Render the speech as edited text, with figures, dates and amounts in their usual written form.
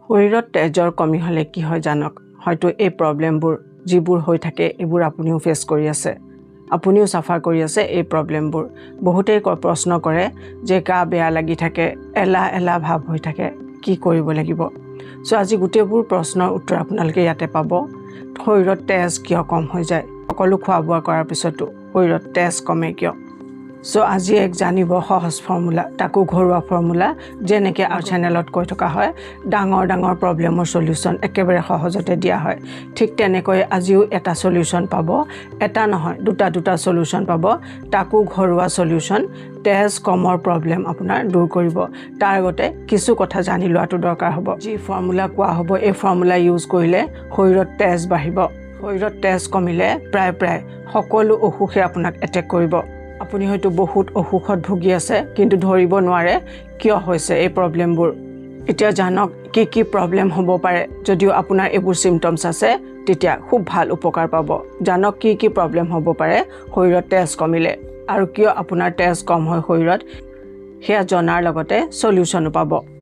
শৰীৰত তেজৰ কমি হ'লে কি হয় জানক হয়তো এই প্ৰবলেমবোৰ যিবোৰ হৈ থাকে এইবোৰ আপুনিও ফেস কৰি আছে আপুনিও সাফাৰ কৰি আছে এই প্ৰবলেমবোৰ বহুতেই প্ৰশ্ন কৰে যে গা বেয়া লাগি থাকে এলা ভাব হৈ থাকে কি কৰিব লাগিব সো আজি গুটেবোৰ প্ৰশ্নৰ উত্তৰ আপোনালোকে ইয়াতে পাব শৰীৰত তেজ কিয় কম হৈ যায় সকলো খোৱা বোৱা কৰাৰ পিছতো শৰীৰত তেজ কমে কিয় সো আজি এক জানিব সহজ ফৰ্মুলা তাকো ঘৰুৱা ফৰ্মুলা যেনেকৈ আমাৰ চেনেলত কৈ থকা হয় ডাঙৰ প্ৰবলেমৰ সলিউশন একেবাৰে সহজতে দিয়া হয় ঠিক তেনেকৈ আজিও এটা সলিউশন পাব এটা নহয় দুটা সলিউশন পাব তাকো ঘৰুৱা সলিউশন তেজ কমৰ প্ৰবলেম আপোনাৰ দূৰ কৰিব তাৰ আগতে কিছু কথা জানি লোৱাটো দৰকাৰ হ'ব যি ফৰ্মুলা কোৱা হ'ব এই ফৰ্মুলা ইউজ কৰিলে শৰীৰত তেজ বাঢ়িব শৰীৰত তেজ কমিলে প্ৰায় সকলো অসুখে আপোনাক এটেক কৰিব আপুনি হয়তো বহুত অসুখত ভুগি আছে কিন্তু ধৰিব নোৱাৰে কিয় হৈছে এই প্ৰবলেমবোৰ এতিয়া জানক কি প্ৰবলেম হ'ব পাৰে যদিও আপোনাৰ এইবোৰ সিম্পটমছ আছে তেতিয়া খুব ভাল উপকাৰ পাব জানক কি প্ৰবলেম হ'ব পাৰে শৰীৰত তেজ কমিলে আৰু কিয় আপোনাৰ তেজ কম হয় শৰীৰত হেয়া জনাৰ লগতে সলিউশনো পাব